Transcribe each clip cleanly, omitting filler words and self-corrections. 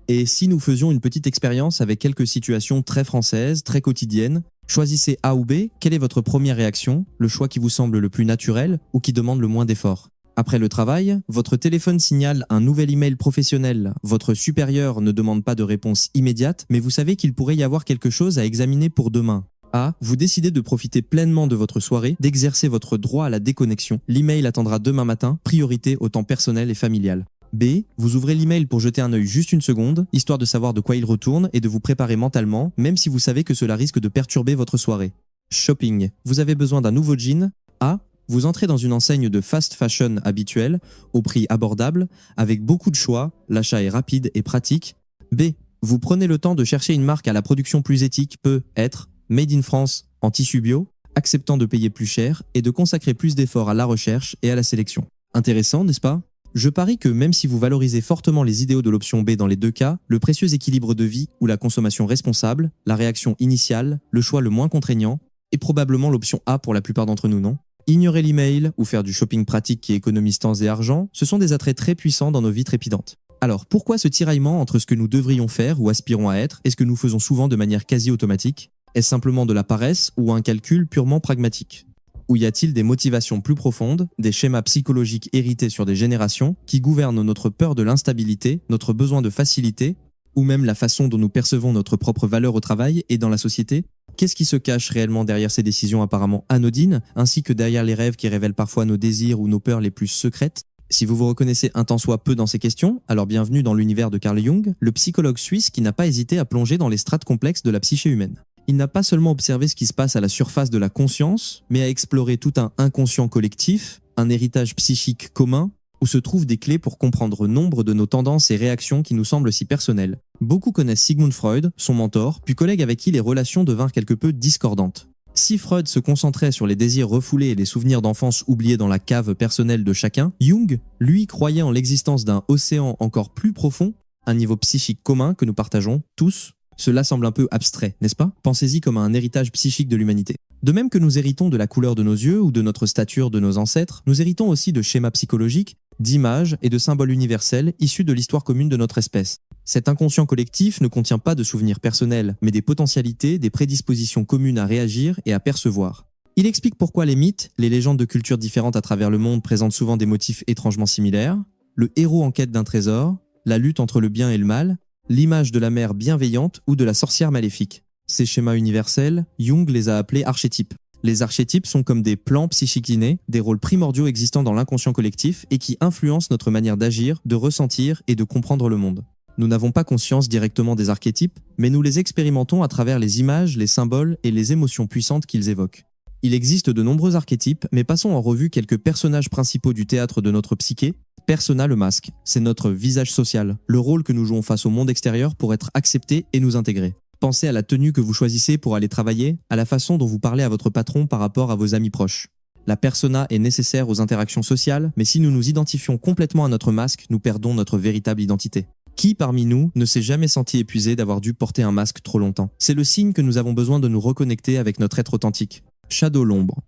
Et si nous faisions une petite expérience avec quelques situations très françaises, très quotidiennes, choisissez A ou B, quelle est votre première réaction, le choix qui vous semble le plus naturel ou qui demande le moins d'efforts? Après le travail, votre téléphone signale un nouvel email professionnel. Votre supérieur ne demande pas de réponse immédiate, mais vous savez qu'il pourrait y avoir quelque chose à examiner pour demain. A. Vous décidez de profiter pleinement de votre soirée, d'exercer votre droit à la déconnexion. L'email attendra demain matin, priorité au temps personnel et familial. B. Vous ouvrez l'email pour jeter un œil juste une seconde, histoire de savoir de quoi il retourne et de vous préparer mentalement, même si vous savez que cela risque de perturber votre soirée. Shopping. Vous avez besoin d'un nouveau jean. A. Vous entrez dans une enseigne de fast fashion habituelle, au prix abordable, avec beaucoup de choix, l'achat est rapide et pratique. B. Vous prenez le temps de chercher une marque à la production plus éthique, peut être made in France, en tissu bio, acceptant de payer plus cher et de consacrer plus d'efforts à la recherche et à la sélection. Intéressant, n'est-ce pas? Je parie que même si vous valorisez fortement les idéaux de l'option B dans les deux cas, le précieux équilibre de vie ou la consommation responsable, la réaction initiale, le choix le moins contraignant, est probablement l'option A pour la plupart d'entre nous, non? Ignorer l'email ou faire du shopping pratique qui économise temps et argent, ce sont des attraits très puissants dans nos vies trépidantes. Alors, pourquoi ce tiraillement entre ce que nous devrions faire ou aspirons à être et ce que nous faisons souvent de manière quasi automatique? Est-ce simplement de la paresse ou un calcul purement pragmatique? Ou y a-t-il des motivations plus profondes, des schémas psychologiques hérités sur des générations qui gouvernent notre peur de l'instabilité, notre besoin de facilité, ou même la façon dont nous percevons notre propre valeur au travail et dans la société? Qu'est-ce qui se cache réellement derrière ces décisions apparemment anodines, ainsi que derrière les rêves qui révèlent parfois nos désirs ou nos peurs les plus secrètes? Si vous vous reconnaissez un tant soit peu dans ces questions, alors bienvenue dans l'univers de Carl Jung, le psychologue suisse qui n'a pas hésité à plonger dans les strates complexes de la psyché humaine. Il n'a pas seulement observé ce qui se passe à la surface de la conscience, mais a exploré tout un inconscient collectif, un héritage psychique commun, où se trouvent des clés pour comprendre nombre de nos tendances et réactions qui nous semblent si personnelles. Beaucoup connaissent Sigmund Freud, son mentor, puis collègue avec qui les relations devinrent quelque peu discordantes. Si Freud se concentrait sur les désirs refoulés et les souvenirs d'enfance oubliés dans la cave personnelle de chacun, Jung, lui, croyait en l'existence d'un océan encore plus profond, un niveau psychique commun que nous partageons tous. Cela semble un peu abstrait, n'est-ce pas? Pensez-y comme à un héritage psychique de l'humanité. De même que nous héritons de la couleur de nos yeux ou de notre stature de nos ancêtres, nous héritons aussi de schémas psychologiques, d'images et de symboles universels issus de l'histoire commune de notre espèce. Cet inconscient collectif ne contient pas de souvenirs personnels, mais des potentialités, des prédispositions communes à réagir et à percevoir. Il explique pourquoi les mythes, les légendes de cultures différentes à travers le monde présentent souvent des motifs étrangement similaires, le héros en quête d'un trésor, la lutte entre le bien et le mal, l'image de la mère bienveillante ou de la sorcière maléfique. Ces schémas universels, Jung les a appelés archétypes. Les archétypes sont comme des plans psychiques innés, des rôles primordiaux existant dans l'inconscient collectif et qui influencent notre manière d'agir, de ressentir et de comprendre le monde. Nous n'avons pas conscience directement des archétypes, mais nous les expérimentons à travers les images, les symboles et les émotions puissantes qu'ils évoquent. Il existe de nombreux archétypes, mais passons en revue quelques personnages principaux du théâtre de notre psyché. Persona, le masque, c'est notre visage social, le rôle que nous jouons face au monde extérieur pour être acceptés et nous intégrer. Pensez à la tenue que vous choisissez pour aller travailler, à la façon dont vous parlez à votre patron par rapport à vos amis proches. La persona est nécessaire aux interactions sociales, mais si nous nous identifions complètement à notre masque, nous perdons notre véritable identité. Qui parmi nous ne s'est jamais senti épuisé d'avoir dû porter un masque trop longtemps? C'est le signe que nous avons besoin de nous reconnecter avec notre être authentique. Shadow, l'ombre.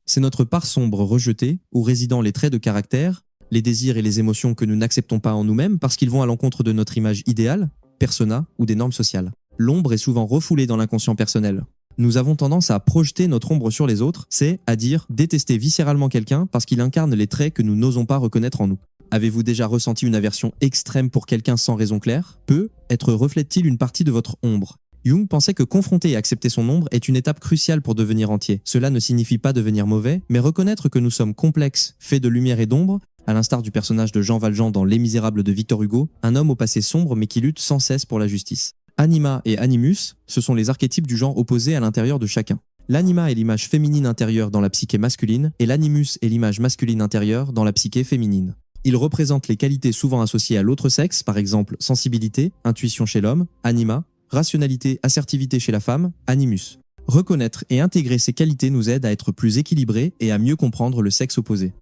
C'est notre part sombre rejetée, où résident les traits de caractère, les désirs et les émotions que nous n'acceptons pas en nous-mêmes parce qu'ils vont à l'encontre de notre image idéale, persona ou des normes sociales. L'ombre est souvent refoulée dans l'inconscient personnel. Nous avons tendance à projeter notre ombre sur les autres, c'est à dire détester viscéralement quelqu'un parce qu'il incarne les traits que nous n'osons pas reconnaître en nous. Avez-vous déjà ressenti une aversion extrême pour quelqu'un sans raison claire? Être reflète-t-il une partie de votre ombre? Jung pensait que confronter et accepter son ombre est une étape cruciale pour devenir entier. Cela ne signifie pas devenir mauvais, mais reconnaître que nous sommes complexes, faits de lumière et d'ombre, à l'instar du personnage de Jean Valjean dans Les Misérables de Victor Hugo, un homme au passé sombre mais qui lutte sans cesse pour la justice. Anima et animus, ce sont les archétypes du genre opposé à l'intérieur de chacun. L'anima est l'image féminine intérieure dans la psyché masculine et l'animus est l'image masculine intérieure dans la psyché féminine. Ils représentent les qualités souvent associées à l'autre sexe, par exemple sensibilité, intuition chez l'homme, anima, rationalité, assertivité chez la femme, animus. Reconnaître et intégrer ces qualités nous aide à être plus équilibrés et à mieux comprendre le sexe opposé.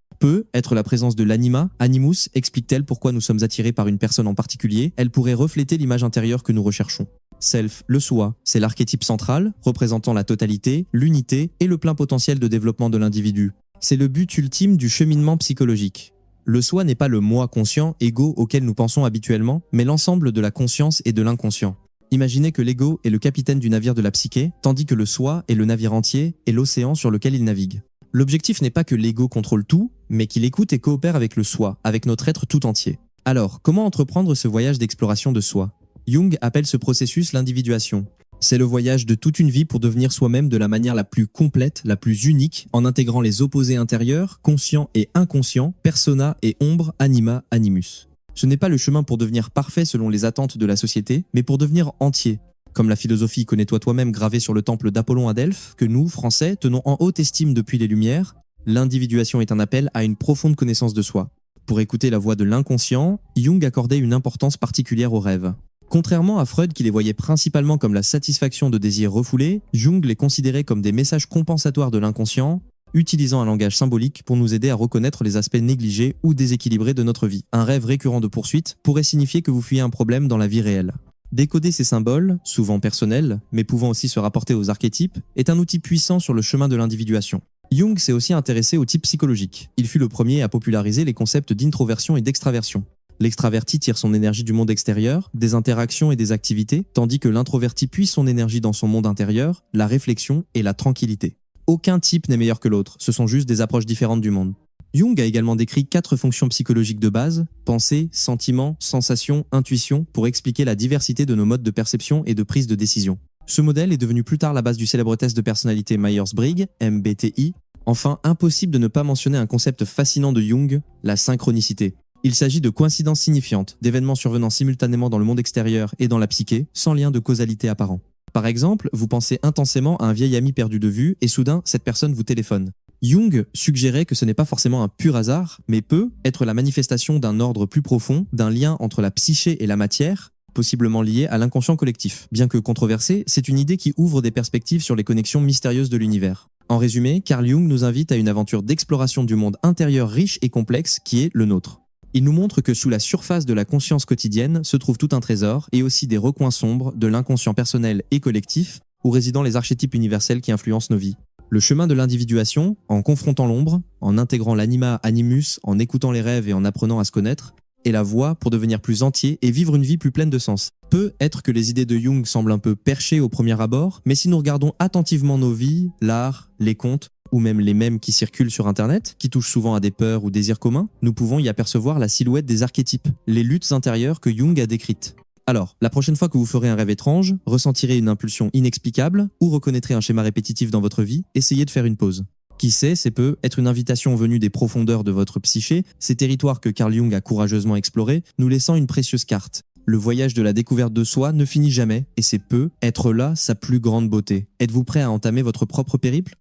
Être la présence de l'anima, animus, explique-t-elle pourquoi nous sommes attirés par une personne en particulier, elle pourrait refléter l'image intérieure que nous recherchons. Self, le soi, c'est l'archétype central, représentant la totalité, l'unité et le plein potentiel de développement de l'individu. C'est le but ultime du cheminement psychologique. Le soi n'est pas le moi conscient, ego auquel nous pensons habituellement, mais l'ensemble de la conscience et de l'inconscient. Imaginez que l'ego est le capitaine du navire de la psyché, tandis que le soi est le navire entier et l'océan sur lequel il navigue. L'objectif n'est pas que l'ego contrôle tout, mais qu'il écoute et coopère avec le soi, avec notre être tout entier. Alors, comment entreprendre ce voyage d'exploration de soi? Jung appelle ce processus l'individuation. C'est le voyage de toute une vie pour devenir soi-même de la manière la plus complète, la plus unique, en intégrant les opposés intérieurs, conscients et inconscients, persona et ombre, anima, animus. Ce n'est pas le chemin pour devenir parfait selon les attentes de la société, mais pour devenir entier. Comme la philosophie connais-toi toi-même gravée sur le temple d'Apollon à Delphes, que nous, Français, tenons en haute estime depuis les Lumières, l'individuation est un appel à une profonde connaissance de soi. Pour écouter la voix de l'inconscient, Jung accordait une importance particulière aux rêves. Contrairement à Freud qui les voyait principalement comme la satisfaction de désirs refoulés, Jung les considérait comme des messages compensatoires de l'inconscient, utilisant un langage symbolique pour nous aider à reconnaître les aspects négligés ou déséquilibrés de notre vie. Un rêve récurrent de poursuite pourrait signifier que vous fuyez un problème dans la vie réelle. Décoder ces symboles, souvent personnels, mais pouvant aussi se rapporter aux archétypes, est un outil puissant sur le chemin de l'individuation. Jung s'est aussi intéressé au type psychologique. Il fut le premier à populariser les concepts d'introversion et d'extraversion. L'extraverti tire son énergie du monde extérieur, des interactions et des activités, tandis que l'introverti puise son énergie dans son monde intérieur, la réflexion et la tranquillité. Aucun type n'est meilleur que l'autre, ce sont juste des approches différentes du monde. Jung a également décrit 4 fonctions psychologiques de base, pensée, sentiment, sensation, intuition, pour expliquer la diversité de nos modes de perception et de prise de décision. Ce modèle est devenu plus tard la base du célèbre test de personnalité Myers-Briggs, MBTI. Enfin, impossible de ne pas mentionner un concept fascinant de Jung, la synchronicité. Il s'agit de coïncidences signifiantes, d'événements survenant simultanément dans le monde extérieur et dans la psyché, sans lien de causalité apparent. Par exemple, vous pensez intensément à un vieil ami perdu de vue et soudain, cette personne vous téléphone. Jung suggérait que ce n'est pas forcément un pur hasard, mais peut être la manifestation d'un ordre plus profond, d'un lien entre la psyché et la matière, possiblement lié à l'inconscient collectif. Bien que controversée, c'est une idée qui ouvre des perspectives sur les connexions mystérieuses de l'univers. En résumé, Carl Jung nous invite à une aventure d'exploration du monde intérieur riche et complexe qui est le nôtre. Il nous montre que sous la surface de la conscience quotidienne se trouve tout un trésor et aussi des recoins sombres de l'inconscient personnel et collectif où résident les archétypes universels qui influencent nos vies. Le chemin de l'individuation, en confrontant l'ombre, en intégrant l'anima animus, en écoutant les rêves et en apprenant à se connaître, est la voie pour devenir plus entier et vivre une vie plus pleine de sens. Peut être que les idées de Jung semblent un peu perchées au premier abord, mais si nous regardons attentivement nos vies, l'art, les contes, ou même les mèmes qui circulent sur Internet, qui touchent souvent à des peurs ou désirs communs, nous pouvons y apercevoir la silhouette des archétypes, les luttes intérieures que Jung a décrites. Alors, la prochaine fois que vous ferez un rêve étrange, ressentirez une impulsion inexplicable ou reconnaîtrez un schéma répétitif dans votre vie, essayez de faire une pause. Qui sait, c'est peut être une invitation venue des profondeurs de votre psyché, ces territoires que Carl Jung a courageusement explorés, nous laissant une précieuse carte. Le voyage de la découverte de soi ne finit jamais, et c'est peut être là sa plus grande beauté. Êtes-vous prêt à entamer votre propre périple ?